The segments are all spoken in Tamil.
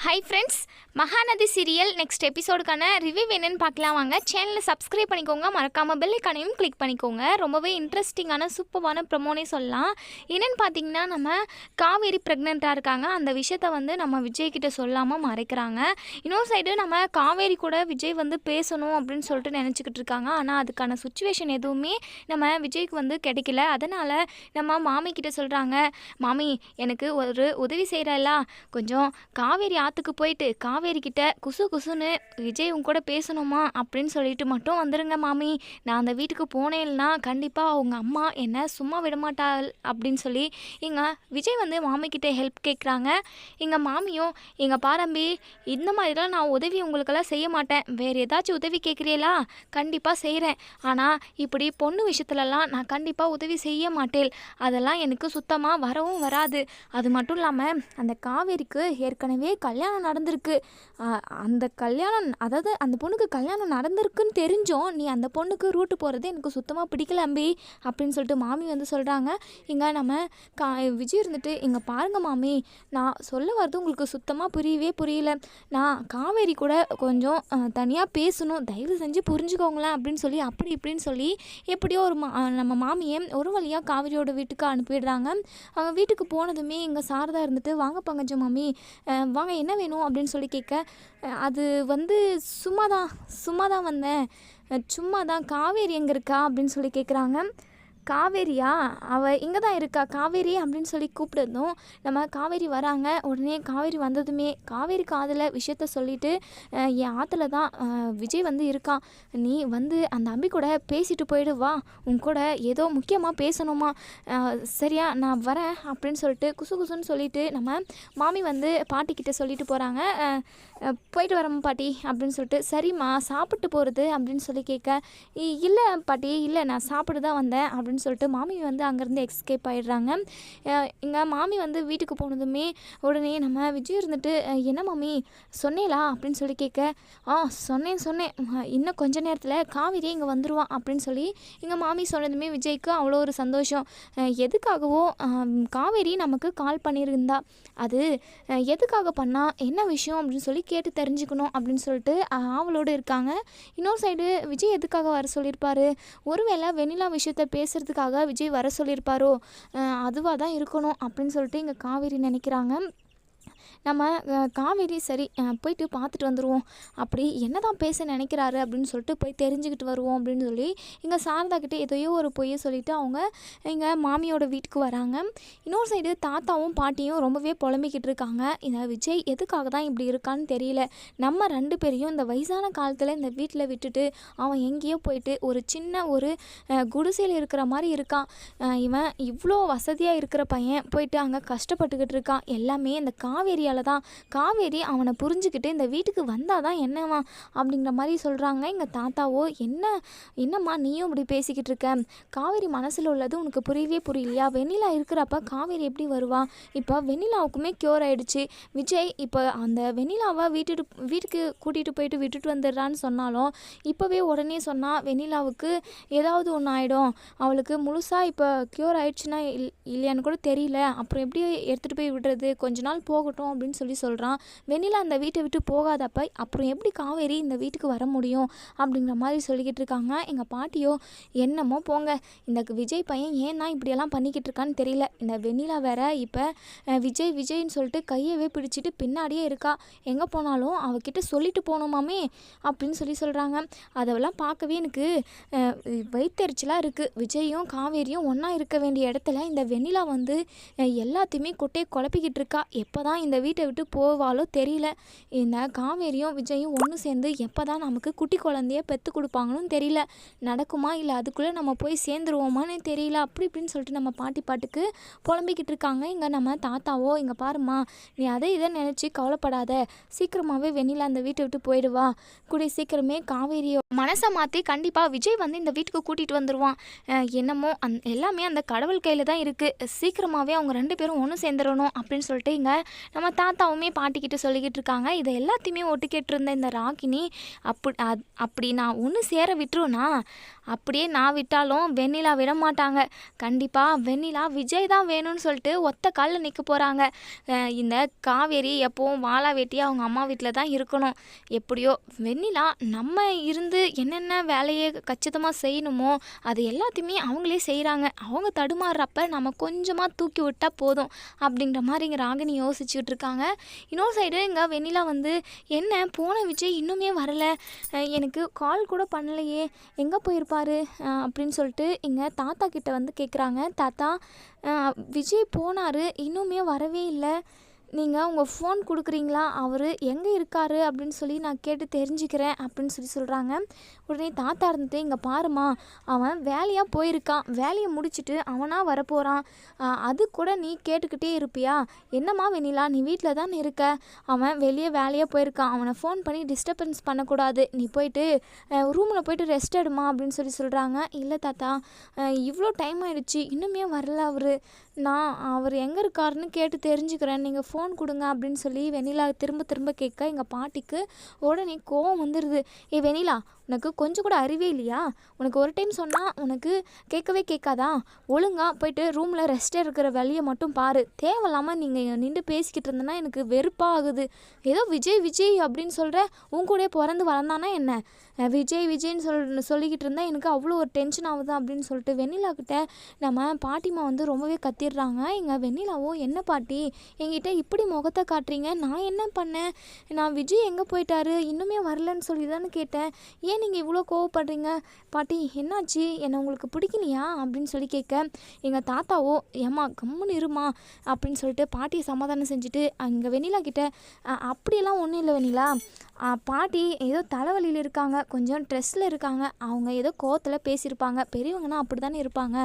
Hi friends, Mahanadi serial next எபிசோடுக்கான ரிவ்யூ என்னென்னு பார்க்கலாம் வாங்க. சேனலை சப்ஸ்கிரைப் பண்ணிக்கோங்க, மறக்காமல் பெல் ஐக்கானையும் கிளிக் பண்ணிக்கோங்க. ரொம்பவே இன்ட்ரெஸ்டிங்கான சூப்பரான ப்ரமோனே சொல்லலாம். என்னென்னு பார்த்தீங்கன்னா, நம்ம காவேரி ப்ரெக்னெண்ட்டாக இருக்காங்க. அந்த விஷயத்த நம்ம விஜய்கிட்ட சொல்லாமல் மறைக்கிறாங்க. இன்னொரு சைடு நம்ம காவேரி கூட விஜய் பேசணும் அப்படின்னு சொல்லிட்டு நினச்சிக்கிட்டு இருக்காங்க. ஆனால் அதுக்கான சுச்சுவேஷன் எதுவுமே நம்ம விஜய்க்கு கிடைக்கல. அதனால் நம்ம மாமிக்கிட்ட சொல்கிறாங்க, மாமி எனக்கு ஒரு உதவி செய்கிறல்லா, கொஞ்சம் காவேரி ஆற்றுக்கு போயிட்டு காவேரி கிட்ட குசு குசுன்னு விஜய் உன் கூட பேசணுமா அப்படின்னு சொல்லிட்டு மட்டும் வந்துடுங்க மாமி. நான் அந்த வீட்டுக்கு போனேன்னா கண்டிப்பாக அவங்க அம்மா என்னை சும்மா விடமாட்டாள் அப்படின்னு சொல்லி எங்கள் விஜய் மாமிக்கிட்ட ஹெல்ப் கேட்குறாங்க. எங்கள் மாமியும், எங்கள் பாரம்பி இந்த மாதிரிலாம் நான் உதவி உங்களுக்கெல்லாம் செய்ய மாட்டேன், வேறு ஏதாச்சும் உதவி கேட்குறீங்களா கண்டிப்பாக செய்கிறேன், ஆனால் இப்படி பொண்ணு விஷயத்துலலாம் நான் கண்டிப்பாக உதவி செய்ய மாட்டேன், அதெல்லாம் எனக்கு சுத்தமாக வரவும் வராது. அது மட்டும் இல்லாமல் அந்த காவேரிக்கு ஏற்கனவே கல்யாணம் நடந்திருக்கு. அந்த கல்யாணம், அதாவது அந்த பொண்ணுக்கு கல்யாணம் நடந்திருக்குன்னு தெரிஞ்சோம் நீ அந்த பொண்ணுக்கு ரூட்டு போகிறது எனக்கு சுத்தமாக பிடிக்கல அம்பி அப்படின்னு சொல்லிட்டு மாமி சொல்கிறாங்க. இங்கே நம்ம விஜய் இருந்துட்டு, இங்கே பாருங்கள் மாமி, நான் சொல்ல வர்றது உங்களுக்கு சுத்தமாக புரியல. நான் காவேரி கூட கொஞ்சம் தனியாக பேசணும், தயவு செஞ்சு புரிஞ்சுக்கோங்களேன் அப்படின்னு சொல்லி அப்படி இப்படின்னு சொல்லி எப்படியோ நம்ம மாமியை ஒரு வழியாக காவேரியோட வீட்டுக்கு அனுப்பிடுறாங்க. அவங்க வீட்டுக்கு போனதுமே இங்கே சாரதா இருந்துட்டு, வாங்க பங்கஜம் மாமி, வாங்க என்ன வேணும் அப்படின்னு சொல்லி கேட்க, அது சும்மா தான் வந்தேன், சும்மா தான், காவேரி எங்கே இருக்கா அப்படின்னு சொல்லி கேட்குறாங்க. காவேரியா, அவள் இங்கே தான் இருக்கா காவேரி அப்படின்னு சொல்லி கூப்பிட்டதும் நம்ம காவேரி வராங்க. உடனே காவேரி வந்ததுமே காவேரி காதில் விஷயத்த சொல்லிவிட்டு, என் ஆற்றுல தான் விஜய் இருக்கான், நீ அந்த அம்பி கூட பேசிட்டு போயிடு வா, உன் கூட ஏதோ முக்கியமாக பேசணுமா, சரியா நான் வரேன் அப்படின்னு சொல்லிட்டு குசு குசுன்னு சொல்லிவிட்டு நம்ம மாமி பாட்டிக்கிட்ட சொல்லிட்டு போகிறாங்க. போயிட்டு வரேன் பாட்டி அப்படின்னு சொல்லிட்டு, சரிம்மா சாப்பிட்டு போகிறது அப்படின்னு சொல்லி கேட்க, இல்லை பாட்டி இல்லை நான் சாப்பிட்டு தான் வந்தேன் அப்படின்னு சொல்லிட்டு மாமி அங்கேருந்து எஸ்கேப் ஆகிடுறாங்க. இங்கே மாமி வீட்டுக்கு போனதுமே உடனே நம்ம விஜய் இருந்துட்டு, என்ன மாமி சொன்னேலா அப்படின்னு சொல்லி கேட்க, சொன்னேன், இன்னும் கொஞ்ச நேரத்தில் காவேரி இங்கே வந்துடுவான் அப்படின்னு சொல்லி எங்கள் மாமி சொன்னதுமே விஜய்க்கு அவ்வளோ ஒரு சந்தோஷம். எதுக்காகவோ காவேரி நமக்கு கால் பண்ணியிருந்தா, அது எதுக்காக பண்ணால் என்ன விஷயம் அப்படின்னு சொல்லி கேட்டு தெரிஞ்சுக்கணும் அப்படின்னு சொல்லிட்டு ஆவலோடு இருக்காங்க. இன்னொரு சைடு விஜய் எதுக்காக வர சொல்லியிருப்பாரு, ஒருவேளை வெண்ணிலா விஷயத்தை பேசுகிறதுக்காக விஜய் வர சொல்லியிருப்பாரோ, அதுவாக தான் இருக்கணும் அப்படின்னு சொல்லிட்டு இங்கே காவேரி நினைக்கிறாங்க. நம்ம காவேரி சரி போயிட்டு பார்த்துட்டு வந்துடுவோம், அப்படி என்ன தான் பேச நினைக்கிறாரு அப்படின்னு சொல்லிட்டு போய் தெரிஞ்சுக்கிட்டு வருவோம் அப்படின்னு சொல்லி இங்கே சாரதாக்கிட்ட எதையோ ஒரு பொய்யை சொல்லிவிட்டு அவங்க இங்கே மாமியோட வீட்டுக்கு வராங்க. இன்னொரு சைடு தாத்தாவும் பாட்டியும் ரொம்பவே புலம்பிக்கிட்டு இருக்காங்க. இந்த விஜய் எதுக்காக தான் இப்படி இருக்கான்னு தெரியல, நம்ம ரெண்டு பேரையும் இந்த வயசான காலத்தில் இந்த வீட்டில் விட்டுட்டு அவன் எங்கேயோ போயிட்டு ஒரு சின்ன ஒரு குடிசையில் இருக்கிற மாதிரி இருக்கான், இவன் இவ்வளோ வசதியாக இருக்கிற பையன் போயிட்டு அங்கே கஷ்டப்பட்டுக்கிட்டு இருக்கான், எல்லாமே இந்த காவேரியால் தான், காவேரி அவனை புரிஞ்சுக்கிட்டு இந்த வீட்டுக்கு வந்தால் தான் என்னவா அப்படிங்கிற மாதிரி சொல்கிறாங்க. எங்கள் தாத்தாவோ, என்னம்மா நீயும் இப்படி பேசிக்கிட்டு இருக்க, காவேரி மனசில் உள்ளது உனக்கு புரியலையா, வெண்ணிலா இருக்கிறப்ப காவேரி எப்படி வருவா, இப்போ வெண்ணிலாவுக்குமே க்யூர் ஆகிடுச்சு, விஜய் இப்போ அந்த வெண்ணிலாவை வீட்டுக்கு கூட்டிகிட்டு போயிட்டு விட்டுட்டு வந்துடுறான்னு சொன்னாலும் இப்போவே உடனே சொன்னால் வெண்ணிலாவுக்கு ஏதாவது ஒன்று ஆகிடும், அவளுக்கு முழுசாக இப்போ க்யூர் ஆகிடுச்சுன்னா இல்லையான்னு கூட தெரியல, அப்புறம் எப்படி எடுத்துகிட்டு போய் விடுறது, கொஞ்ச நாள் போகட்டும் அப்படின்னு சொல்லி சொல்கிறான். வெண்ணிலா அந்த வீட்டை விட்டு போகாதப்ப அப்புறம் எப்படி காவேரி இந்த வீட்டுக்கு வர முடியும் அப்படிங்கிற மாதிரி சொல்லிக்கிட்டு இருக்காங்க. எங்கள் பாட்டியோ, என்னமோ போங்க, இந்த விஜய் பையன் ஏன்னா இப்படியெல்லாம் பண்ணிக்கிட்டு இருக்கான்னு தெரியல, இந்த வெண்ணிலா வேற இப்போ விஜய்ன்னு சொல்லிட்டு கையவே பிடிச்சிட்டு பின்னாடியே இருக்கா, எங்கே போனாலும் அவகிட்ட சொல்லிட்டு போகணுமாமே அப்படின்னு சொல்கிறாங்க. அதெல்லாம் பார்க்கவே எனக்கு வயிற்றெரிச்சலாக இருக்குது. விஜயும் காவேரியும் ஒன்றா இருக்க வேண்டிய இடத்துல இந்த வெண்ணிலா எல்லாத்தையுமே கொட்டையை குழப்பிக்கிட்டு இருக்கா, எப்போ தான் இந்த வீட்டை விட்டு போவாலோ தெரியல, இந்த காவேரியும் விஜயும் ஒன்று சேர்ந்து எப்போ தான் நமக்கு குட்டி குழந்தைய பெற்று கொடுப்பாங்கன்னு தெரியல, நடக்குமா இல்லை அதுக்குள்ளே நம்ம போய் சேர்ந்துருவோமான்னு தெரியல அப்படி இப்படின்னு சொல்லிட்டு நம்ம பாட்டுக்கு புலம்பிக்கிட்டு இருக்காங்க. இங்கே நம்ம தாத்தாவோ, இங்கே பாருமா நீ இதை நினச்சி கவலைப்படாத, சீக்கிரமாகவே வெண்ணிலா அந்த வீட்டை விட்டு போயிடுவா, கூடிய சீக்கிரமே காவேரியோ மனசை மாற்றி கண்டிப்பாக விஜய் இந்த வீட்டுக்கு கூட்டிகிட்டு வந்துடுவான், என்னமோ எல்லாமே அந்த கடவுள் கையில் தான் இருக்குது, சீக்கிரமாகவே அவங்க ரெண்டு பேரும் ஒன்று சேர்ந்துடணும் அப்படின்னு சொல்லிட்டு இங்கே நம்ம தாத்தாவுமே பாட்டிக்கிட்ட சொல்லிக்கிட்டு இருக்காங்க. இதை எல்லாத்தையுமே ஒட்டு கேட்டிருந்த இந்த ராகினி அப்படி நான் ஒன்று சேர விட்டுருவேனா, அப்படியே நான் விட்டாலும் வெண்ணிலா விட மாட்டாங்க. கண்டிப்பாக வெண்ணிலா விஜய் தான் வேணும்னு சொல்லிட்டு ஒத்த காலில் நிற்க போகிறாங்க. இந்த காவேரி எப்போவும் வாளா வெட்டி அவங்க அம்மா வீட்டில் தான் இருக்கணும். எப்படியோ வெண்ணிலா நம்ம இருந்து என்னென்ன வேலையை கச்சிதமாக செய்யணுமோ அது எல்லாத்தையுமே அவங்களே செய்கிறாங்க. அவங்க தடுமாறுறப்ப நம்ம கொஞ்சமாக தூக்கி விட்டால் போதும் அப்படின்ற மாதிரி இங்கே ராகினி யோசிச்சுட்டு இருக்காங்க. இன்னொரு சைடு இங்கே வெண்ணிலா வந்து என்ன போன விஜய் இன்னுமே வரலை, எனக்கு கால் கூட பண்ணலையே, எங்கே போயிருப்பாரு அப்படின்னு சொல்லிட்டு இங்கே தாத்தா கிட்ட வந்து கேட்குறாங்க. தாத்தா, விஜய் போனார், இன்னுமே வரவே இல்லை, நீங்கள் உங்கள் ஃபோன் கொடுக்குறீங்களா, அவர் எங்கே இருக்கார் அப்படின்னு சொல்லி நான் கேட்டு தெரிஞ்சுக்கிறேன் அப்படின்னு சொல்லி சொல்கிறாங்க. உடனே தாத்தா இருந்துட்டு, இங்கே பாருமா, அவன் வேலையாக போயிருக்கான், வேலையை முடிச்சுட்டு அவனாக வரப்போகிறான், அது கூட நீ கேட்டுக்கிட்டே இருப்பியா? என்னம்மா வெண்ணிலா, நீ வீட்டில் தான் இருக்க, அவன் வெளியே வேலையாக போயிருக்கான், அவனை ஃபோன் பண்ணி டிஸ்டர்பன்ஸ் பண்ணக்கூடாது, நீ போயிட்டு ரூமில் போயிட்டு ரெஸ்ட் எடுமா அப்படின்னு சொல்லி சொல்கிறாங்க. இல்லை தாத்தா, இவ்வளோ டைம் ஆகிடுச்சு, இன்னுமே வரல நான் அவர் எங்கே இருக்காருன்னு கேட்டு தெரிஞ்சுக்கிறேன், நீங்கள் ஃபோன் கொடுங்க அப்படின்னு சொல்லி வெண்ணிலா திரும்ப திரும்ப கேட்க எங்கள் பாட்டிக்கு உடனே கோவம் வந்துடுது. வெண்ணிலா, உனக்கு கொஞ்சம் கூட அறிவே இல்லையா? உனக்கு ஒரு டைம் சொன்னால் உனக்கு கேட்கவே கேட்காதா? ஒழுங்காக போயிட்டு ரூமில் ரெஸ்ட் இருக்கிற வேலையை மட்டும் பாரு. தேவையில்லாமல் நீங்கள் நின்று பேசிக்கிட்டு இருந்தேன்னா எனக்கு வெறுப்பாக ஆகுது. ஏதோ விஜய் விஜய் அப்படின்னு சொல்கிற, உன் கூட பிறந்து வளர்ந்தானா என்ன? விஜய் விஜய்ன்னு சொல்லிக்கிட்டு இருந்தால் எனக்கு அவ்வளோ ஒரு டென்ஷன் ஆகுது அப்படின்னு சொல்லிட்டு வெண்ணிலாக்கிட்ட நம்ம பாட்டிமா வந்து ரொம்பவே கத்திடுறாங்க. எங்கள் வெண்ணிலாவோ, என்ன பாட்டி என்கிட்ட இப்படி முகத்தை காட்டுறீங்க, நான் என்ன பண்ணேன்? நான் விஜய் எங்கே போயிட்டாரு, இன்னுமே வரலன்னு சொல்லி தானே கேட்டேன், ஏன் நீங்கள் இவ்வளோ கோவப்படுறீங்க? பாட்டி என்னாச்சு, என்னை உங்களுக்கு பிடிக்கலையா அப்படின்னு சொல்லி கேட்க எங்கள் தாத்தாவோ, ஏம்மா கம்முன்னு இருமா அப்படின்னு சொல்லிட்டு பாட்டியை சமாதானம் செஞ்சுட்டு அங்கே வெண்ணிலா கிட்ட, அப்படியெல்லாம் ஒன்றும் இல்லை வெண்ணிலா, பாட்டி ஏதோ தலைவலியில் இருக்காங்க, கொஞ்சம் ட்ரெஸ்ஸில் இருக்காங்க, அவங்க ஏதோ கோவத்தில் பேசியிருப்பாங்க, பெரியவங்கன்னா அப்படி தானே இருப்பாங்க,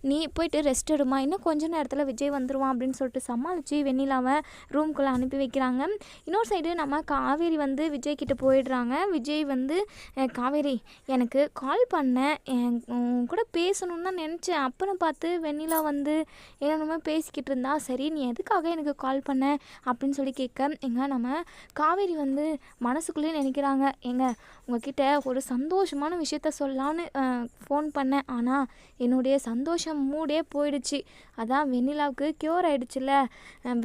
நீ போயிட்டு ரெஸ்ட் எடுமா, இன்னும் கொஞ்சம் நேரத்தில் விஜய் வந்துடுவான் அப்படின்னு சொல்லிட்டு சமாளித்து வெண்ணிலாவை ரூம்குள்ளே அனுப்பி வைக்கிறாங்க. இன்னொரு சைடு நம்ம காவேரி வந்து விஜய் கிட்டே போயிடுறாங்க. விஜய் வந்து, காவேரி எனக்கு கால் பண்ணேன், கூட பேசணுன்னு தான் நினச்சேன், அப்புறம் பார்த்து வெண்ணிலா வந்து என்னென்னமோ பேசிக்கிட்டு இருந்தா, சரி நீ எதுக்காக எனக்கு கால் பண்ண அப்படின்னு சொல்லி கேட்க நம்ம காவேரி வந்து மனசுக்குள்ளேயே நினைக்கிறாங்க, உங்ககிட்ட ஒரு சந்தோஷமான விஷயத்த சொல்லலான்னு ஃபோன் பண்ணேன், ஆனால் என்னுடைய சந்தோஷம் மூடே போயிடுச்சு, அதான் வெண்ணிலாவுக்கு க்யூர் ஆகிடுச்சுல,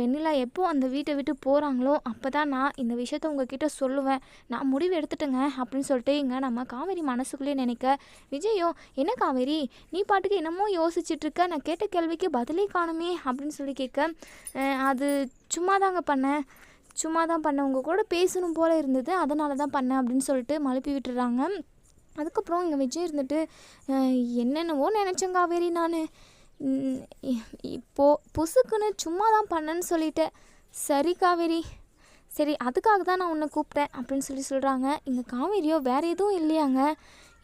வெண்ணிலா எப்போ அந்த வீட்டை விட்டு போகிறாங்களோ அப்போ தான் நான் இந்த விஷயத்த உங்ககிட்ட சொல்லுவேன், நான் முடிவு எடுத்துட்டேங்க அப்படின்னு சொல்லிட்டு நம்ம காவேரி மனசுக்குள்ளேயே நினைக்க விஜயோ, என்ன காவேரி நீ பாட்டுக்கு என்னமோ யோசிச்சுட்ருக்க, நான் கேட்ட கேள்விக்கு பதிலே காணுமே அப்படின்னு சொல்லி கேட்க, அது சும்மா தான் பண்ணேன், உங்கள் கூட பேசணும் போல் இருந்தது, அதனால தான் பண்ணேன் அப்படின்னு சொல்லிட்டு மழுப்பி விட்டுறாங்க. அதுக்கப்புறம் இங்கே விஜய் இருந்துட்டு, என்னென்னவோ நினச்சேன் காவேரி, நான் இப்போது புசுக்குன்னு சும்மா தான் பண்ணேன்னு சொல்லிட்டேன், சரி காவேரி, சரி அதுக்காக தான் நான் உன்னை கூப்பிட்டேன் அப்படின்னு சொல்லி சொல்கிறாங்க. இங்கே காவேரியோ வேறு எதுவும் இல்லையாங்க,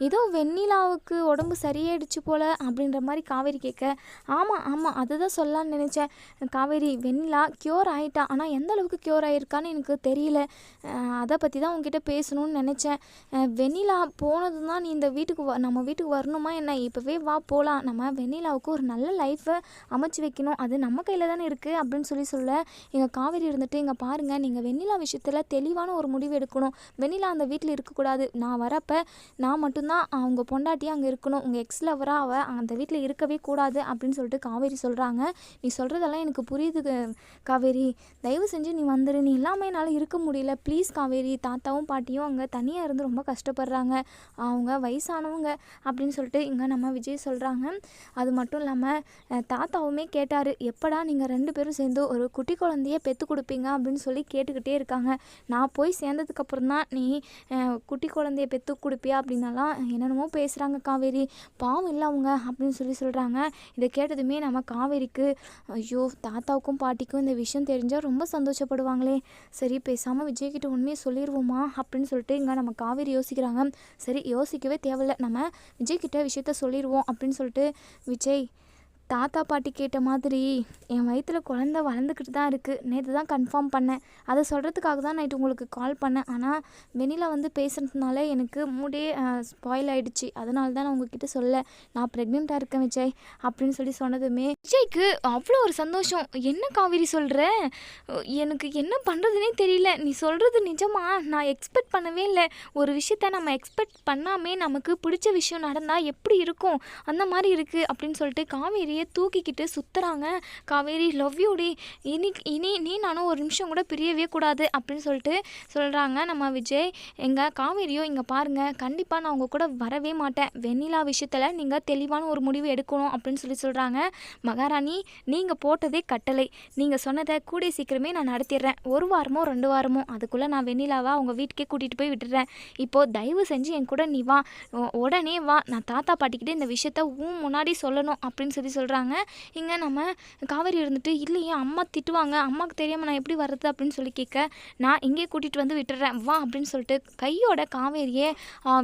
ஏதோ வெண்ணிலாவுக்கு உடம்பு சரியாயிடுச்சு போல் அப்படின்ற மாதிரி காவேரி கேட்க, ஆமாம் அதுதான் சொல்லலான்னு நினச்சேன் காவேரி, வெண்ணிலா க்யூர் ஆகிட்டா, ஆனால் எந்த அளவுக்கு க்யூர் ஆகிருக்கான்னு எனக்கு தெரியல, அதை பற்றி தான் உங்ககிட்ட பேசணும்னு நினச்சேன், வெண்ணிலா போனது தான் நீ இந்த வீட்டுக்கு நம்ம வீட்டுக்கு வரணுமா என்ன, இப்போவே வா போகலாம், நம்ம வெண்ணிலாவுக்கு ஒரு நல்ல லைஃப்பை அமைச்சு வைக்கணும், அது நம்ம கையில் தானே இருக்குது அப்படின்னு சொல்ல எங்கள் காவேரி இருந்துட்டு, இங்கே பாருங்கள், நீங்கள் வெண்ணிலா விஷயத்தில் தெளிவான ஒரு முடிவு எடுக்கணும், வெண்ணிலா அந்த வீட்டில் இருக்கக்கூடாது, நான் வரப்போ நான் மட்டும்தான் அவங்க பொண்டாட்டியாக அங்கே இருக்கணும், உங்கள் எக்ஸ் லவராக அவள் அந்த வீட்டில் இருக்கவே கூடாது அப்படின்னு சொல்லிட்டு காவேரி சொல்கிறாங்க. நீ சொல்கிறதெல்லாம் எனக்கு புரியுது காவேரி, தயவு செஞ்சு நீ வந்துடு, நீ இல்லாமல் என்னால் இருக்க முடியல, ப்ளீஸ் காவேரி, தாத்தாவும் பாட்டியும் அங்கே தனியாக இருந்து ரொம்ப கஷ்டப்படுறாங்க, அவங்க வயசானவங்க அப்படின்னு சொல்லிட்டு இங்கே நம்ம விஜய் சொல்கிறாங்க. அது மட்டும் இல்லாமல் தாத்தாவுமே கேட்டார், எப்படா நீங்கள் 2 பேரும் சேர்ந்து ஒரு குட்டி குழந்தைய பெற்று கொடுப்பீங்க அப்படின்னு சொல்லி கேட்டுக்கிட்டே இருக்காங்க, நான் போய் சேர்ந்ததுக்கப்புறம் தான் நீ குட்டி குழந்தைய பெற்று கொடுப்பியா அப்படின்னாலாம் என்னென்னமோ பேசுகிறாங்க காவேரி, பாவம் இல்லை அவங்க அப்படின்னு சொல்லி சொல்கிறாங்க. இதை கேட்டதுமே நம்ம காவேரிக்கு, ஐயோ தாத்தாவுக்கும் பாட்டிக்கும் இந்த விஷயம் தெரிஞ்சால் ரொம்ப சந்தோஷப்படுவாங்களே, சரி பேசாமல் விஜய்கிட்ட உண்மையை சொல்லிடுவோமா அப்படின்னு சொல்லிட்டு இங்கே நம்ம காவேரி யோசிக்கிறாங்க. சரி யோசிக்கவே தேவையில்லை, நம்ம விஜய்கிட்ட விஷயத்த சொல்லிடுவோம் அப்படின்னு சொல்லிட்டு, விஜய் தாத்தா பாட்டி கேட்ட மாதிரி என் வயிற்றில் குழந்த வளர்ந்துக்கிட்டு தான் இருக்குது. நேற்று தான் கன்ஃபார்ம் பண்ணேன். அதை சொல்கிறதுக்காக தான் நைட்டு உங்களுக்கு கால் பண்ணேன். ஆனால் வெண்ணிலா வந்து பேசுனதுனால எனக்கு மூடே ஸ்பாயில் ஆகிடுச்சு. அதனால தான் நான் உங்ககிட்ட சொல்ல, நான் ப்ரெக்னெண்ட்டாக இருக்கேன் விஜய் அப்படின்னு சொன்னதுமே விஜய்க்கு அவ்வளோ ஒரு சந்தோஷம். என்ன காவேரி சொல்கிற? எனக்கு என்ன பண்ணுறதுனே தெரியல. நீ சொல்கிறது நிஜமா? நான் எக்ஸ்பெக்ட் பண்ணவே இல்லை. ஒரு விஷயத்த நம்ம எக்ஸ்பெக்ட் பண்ணாமே நமக்கு பிடிச்ச விஷயம் நடந்தால் எப்படி இருக்கும், அந்த மாதிரி இருக்குது அப்படின்னு சொல்லிட்டு காவேரியை தூக்கிக்கிட்டு சுற்றுறாங்க. காவேரி லவ் யூ டி, இனி நீ நானும் ஒரு நிமிஷம் கூட பிரியவே கூடாது அப்படின்னு சொல்லிட்டு சொல்கிறாங்க நம்ம விஜய். எங்கள் காவேரியோ இங்கே பாருங்கள், கண்டிப்பாக நான் உங்கள் கூட வரவே மாட்டேன். வெண்ணிலா விஷயத்தில் நீங்கள் தெளிவான ஒரு முடிவு எடுக்கணும் அப்படின்னு சொல்கிறாங்க. மகாராணி, நீங்கள் போட்டதே கட்டளை. நீங்கள் சொன்னதை கூடிய சீக்கிரமே நான் நடத்திடுறேன். 1 வாரமோ 2 வாரமோ அதுக்குள்ளே நான் வெண்ணிலாவா அவங்க வீட்டுக்கே கூட்டிகிட்டு போய் விட்டுடுறேன். இப்போது தயவு செஞ்சு என் கூட நீ வா, உடனே வா. நான் தாத்தா பாட்டிக்கிட்டே இந்த விஷயத்த முன்னாடி சொல்லணும் அப்படின்னு சொல்கிறாங்க. இங்கே நம்ம காவேரி இருந்துட்டு, இல்லையே அம்மா திட்டுவாங்க, அம்மாவுக்கு தெரியாமல் நான் எப்படி வர்றது அப்படின்னு சொல்லி கேட்க, நான் இங்கே கூட்டிகிட்டு வந்து விட்டுறேன் வா அப்படின்னு சொல்லிட்டு கையோட காவேரியை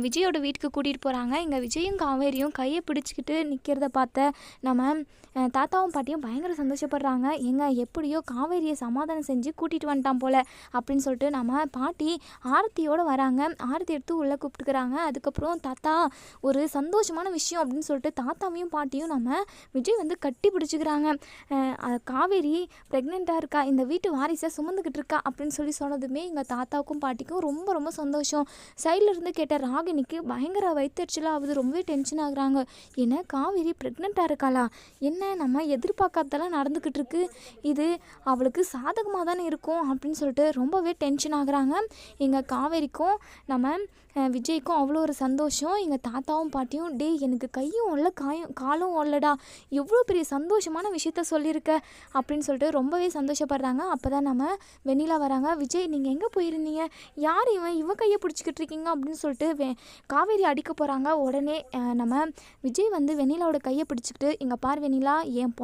விஜயோட வீட்டுக்கு கூட்டிகிட்டு போகிறாங்க. இங்கே விஜயும் காவேரியும் கையை பிடிச்சிக்கிட்டு நிற்கிறத பார்த்த நம்ம தாத்தாவும் பாட்டியும் பயங்கர சந்தோஷப்படுறாங்க. எப்படியோ காவேரியை சமாதானம் செஞ்சு கூட்டிகிட்டு வந்துட்டான் போல் அப்படின்னு சொல்லிட்டு நம்ம பாட்டி ஆரத்தியோடு வராங்க. ஆரத்தி எடுத்து உள்ளே கூப்பிட்டுக்கிறாங்க. அதுக்கப்புறம் தாத்தா ஒரு சந்தோஷமான விஷயம் அப்படின்னு சொல்லிட்டு தாத்தாவையும் பாட்டியும் நம்ம விஜய் வந்து கட்டி பிடிச்சிக்கிறாங்க. காவேரி ப்ரெக்னெண்ட்டாக இருக்கா, இந்த வீட்டு வாரிசை சுமந்துக்கிட்டு இருக்கா அப்படின்னு சொன்னதுமே எங்கள் தாத்தாவுக்கும் பாட்டிக்கும் ரொம்ப ரொம்ப சந்தோஷம். சைடில் இருந்து கேட்ட ராகினிக்கு பயங்கர வயிற்றுச்சலாக ஆகுது. ரொம்பவே டென்ஷன் ஆகுறாங்க. என்ன காவேரி ப்ரெக்னெண்ட்டாக இருக்காளா? என்ன நம்ம எதிர்பார்க்காததெல்லாம் நடந்துக்கிட்டு இருக்கு, இது அவளுக்கு சாதகமாக தானே இருக்கும் அப்படின்னு சொல்லிட்டு ரொம்பவே டென்ஷன் ஆகுறாங்க. எங்கள் காவேரிக்கும் நம்ம விஜய்க்கும் அவ்வளோ ஒரு சந்தோஷம். எங்கள் தாத்தாவும் பாட்டியும், டே எனக்கு கையும் ஓடல காலும் ஓடலடா, எவ்வளோ பெரிய சந்தோஷமான விஷயத்த சொல்லியிருக்க அப்படின்னு சொல்லிட்டு ரொம்பவே சந்தோஷப்படுறாங்க. அப்போ தான் நம்ம வெண்ணிலா வராங்க. விஜய், நீங்கள் எங்கே போயிருந்தீங்க? யார் இவன் கையை பிடிச்சிக்கிட்டு இருக்கீங்க அப்படின்னு சொல்லிட்டு காவேரி அடிக்க போகிறாங்க. உடனே நம்ம விஜய் வந்து வெண்ணிலாவோட கையை பிடிச்சிக்கிட்டு, இங்கே பார் வெண்ணிலா, என்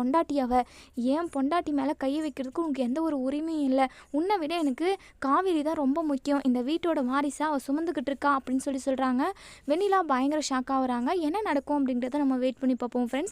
பொண்டாட்டி மேலே கையை வைக்கிறதுக்கு உனக்கு எந்த ஒரு உரிமையும் இல்லை. உன்னை விட எனக்கு காவேரி தான் ரொம்ப முக்கியம். இந்த வீட்டோட வாரிசை அவள் சுமந்துக்கிட்டு இருக்கா அப்படின்னு சொல்கிறாங்க. வெண்ணிலா பயங்கர ஷாக் ஆகுறாங்க. என்ன நடக்கும் அப்படின்றத நம்ம வெயிட் பண்ணி பார்ப்போம் ஃப்ரெண்ட்ஸ்.